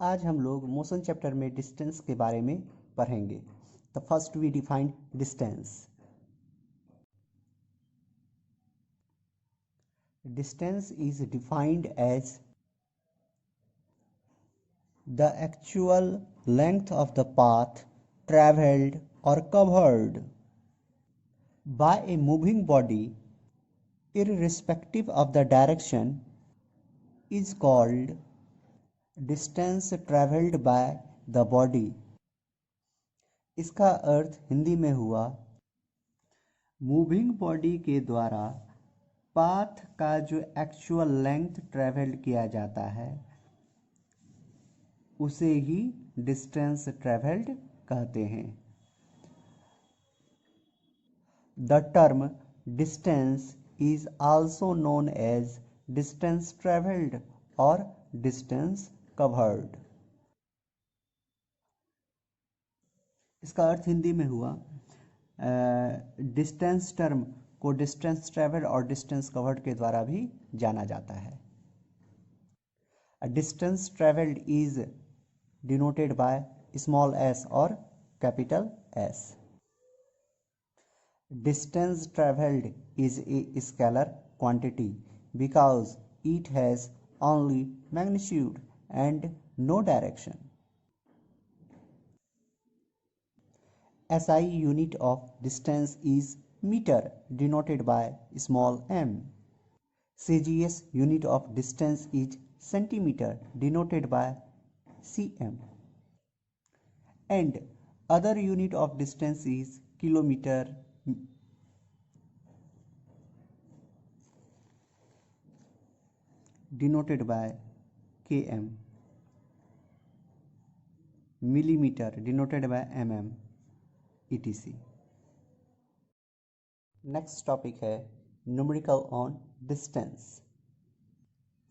आज हम लोग मोशन चैप्टर में डिस्टेंस के बारे में पढ़ेंगे। The first we define distance. Distance is defined as the actual length of the path travelled और covered by a moving body irrespective of the direction is called distance traveled by the body। इसका अर्थ हिंदी में हुआ moving body के द्वारा path का जो actual length travel किया जाता है उसे ही डिस्टेंस ट्रेवल्ड कहते हैं। The term distance is also known as distance traveled or distance covered। इसका अर्थ हिंदी में हुआ डिस्टेंस टर्म को डिस्टेंस ट्रेवल्ड और डिस्टेंस कवर्ड के द्वारा भी जाना जाता है। Distance travelled is denoted by small s और capital S। Distance traveled is a scalar quantity because it has only magnitude and no direction. SI unit of distance is meter denoted by small m. CGS unit of distance is centimeter denoted by cm. And other unit of distance is kilometer, denoted by km, millimeter denoted by mm, etc. Next topic है numerical on distance.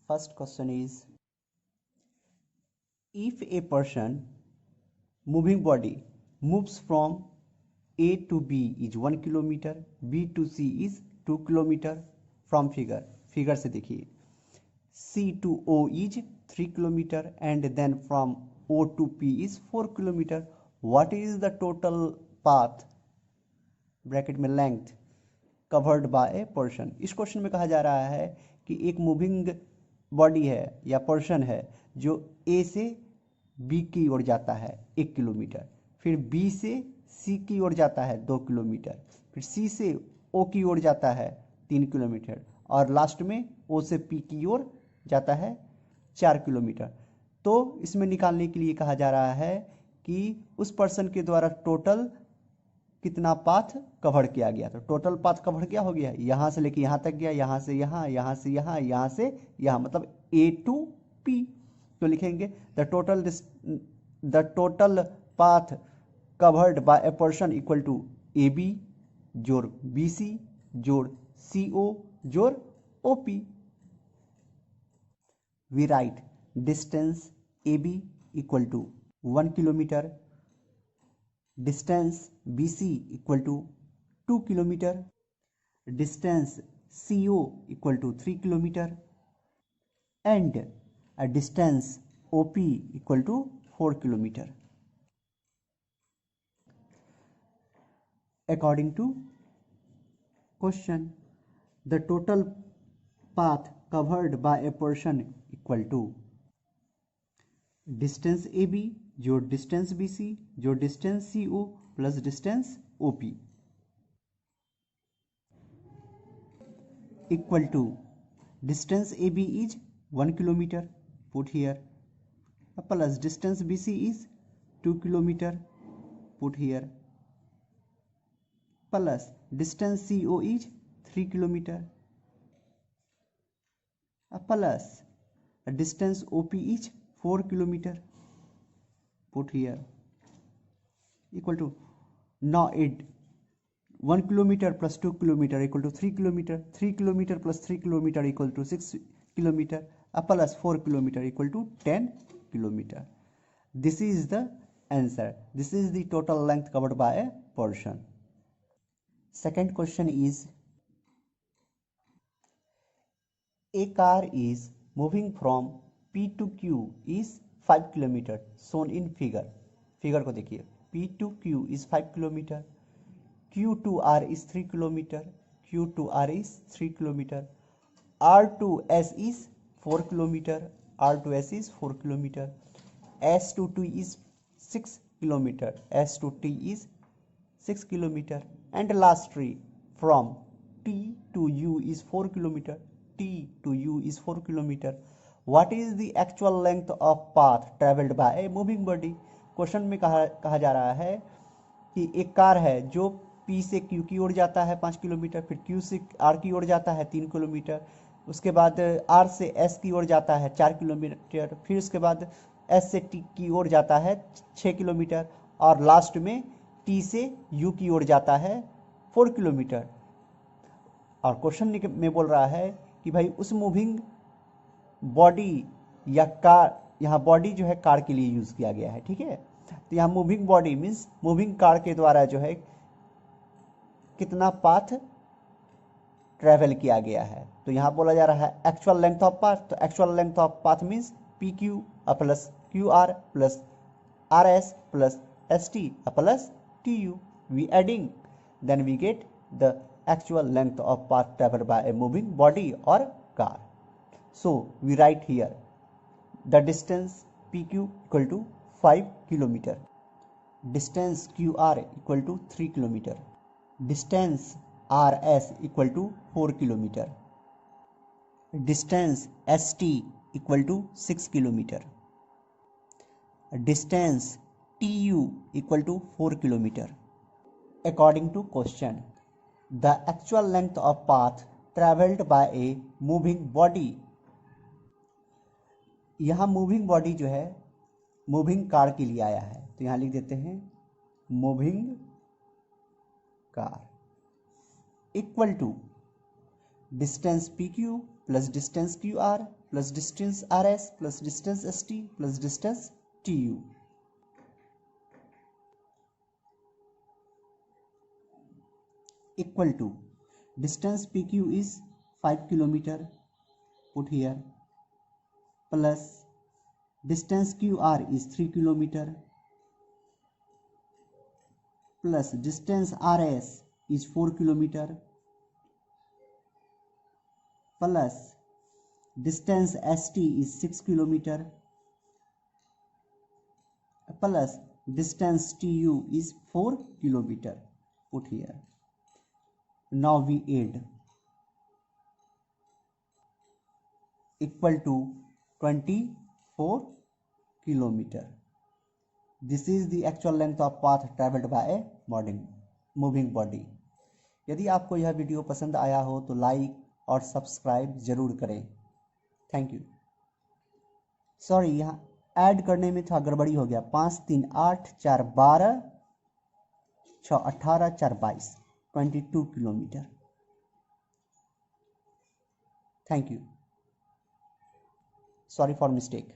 First question is, if a person moving body moves from A to B is 1 kilometer, B to C is 2 kilometer from figure से देखिए C to O is 3 kilometer and then from O to P is 4 kilometer. What is the total path bracket में length covered by a person? इस question में कहा जा रहा है कि एक मूविंग बॉडी है या पर्सन है जो A से B की ओर जाता है 1 किलोमीटर, फिर B से C की ओर जाता है 2 किलोमीटर, फिर C से O की ओर जाता है 3 किलोमीटर और लास्ट में O से P की ओर जाता है 4 किलोमीटर। तो इसमें निकालने के लिए कहा जा रहा है कि उस पर्सन के द्वारा टोटल कितना पाथ कवर किया गया। तो टोटल पाथ कवर क्या हो गया, यहाँ से लेके यहाँ तक गया, यहाँ से यहाँ, यहाँ से यहाँ, यहाँ से यहाँ, मतलब A to P। तो लिखेंगे the total path covered by a person equal to AB जोड़ BC जोड़ CO जोड़ OP। We write distance AB equal to 1 kilometer, distance BC equal to 2 kilometer, distance CO equal to 3 kilometer and a distance OP equal to 4 kilometer. According to question, the total path covered by a person equal to distance AB जोड़ distance BC जोड़ distance CO plus distance OP equal to distance AB is 1 kilometre, put here, plus distance BC is 2 kilometre, put here, plus distance CO is 3 kilometre, plus distance OP is 4 kilometer, put here, equal to, now it 1 kilometer plus 2 kilometer equal to 3 kilometer, 3 kilometer plus 3 kilometer equal to 6 kilometer, plus 4 kilometer equal to 10 kilometer. This is the answer. This is the total length covered by a person. Second question is, a car is moving from P to Q is 5 kilometre shown in figure को देखिए P to Q is 5 kilometre, Q to R is 3 kilometre, Q to R is 3 kilometre, R to S is 4 kilometre, R to S is 4 kilometre, S to T is 6 kilometre, S to T is 6 kilometre, and last tree from T to U is 4 kilometre, T to U is 4 kilometre. What is the actual length of path traveled by a moving body? Question में कहा जा रहा है कि एक car है जो P से Q की ओर जाता है 5 किलोमीटर, फिर Q से R की ओर जाता है 3 किलोमीटर, उसके बाद R से S की ओर जाता है 4 किलोमीटर, फिर उसके बाद S से T की ओर जाता है 6 किलोमीटर, और लास्ट में T से U की ओर जाता है 4 किलोमीटर. और क्वेश्चन में बोल रहा है कि भाई उस मूविंग बॉडी या कार, यहाँ बॉडी जो है कार के लिए यूज किया गया है, ठीक है. तो यहाँ moving body means moving car के द्वारा जो है कितना पाथ ट्रेवल किया गया है. तो यहाँ बोला जा रहा है एक्चुअल लेंथ ऑफ पाथ. तो actual length of path means P Q plus Q R plus R S plus S T plus T U. We adding then we get the actual length of path traveled by a moving body or car. So we write here the distance PQ equal to 5 kilometer, distance QR equal to 3 kilometer, distance RS equal to 4 kilometer, distance ST equal to 6 kilometer, distance TU equal to 4 kilometer. According to question, the actual length of path traveled by a moving body. यहाँ moving body जो है moving car के लिए आया है, तो यहाँ लिख देते हैं moving car equal to distance P Q plus distance Q R plus distance R S plus distance S T plus distance T U. Equal to distance PQ is 5 kilometer, put here, plus distance QR is 3 kilometer, plus distance RS is 4 kilometer, plus distance ST is 6 kilometer, plus distance TU is 4 kilometer, put here. Now we add equal to 24 kilometer. This is the actual length of path traveled by a moving body. यदि आपको यह video पसंद आया हो तो like और subscribe जरूर करें. Thank you. सॉरी, यहाँ ऐड करने में थोड़ा गड़बड़ी हो गया. 5 3 8 4 12 6 18 4 22 22 kilometer. Thank you. Sorry for mistake.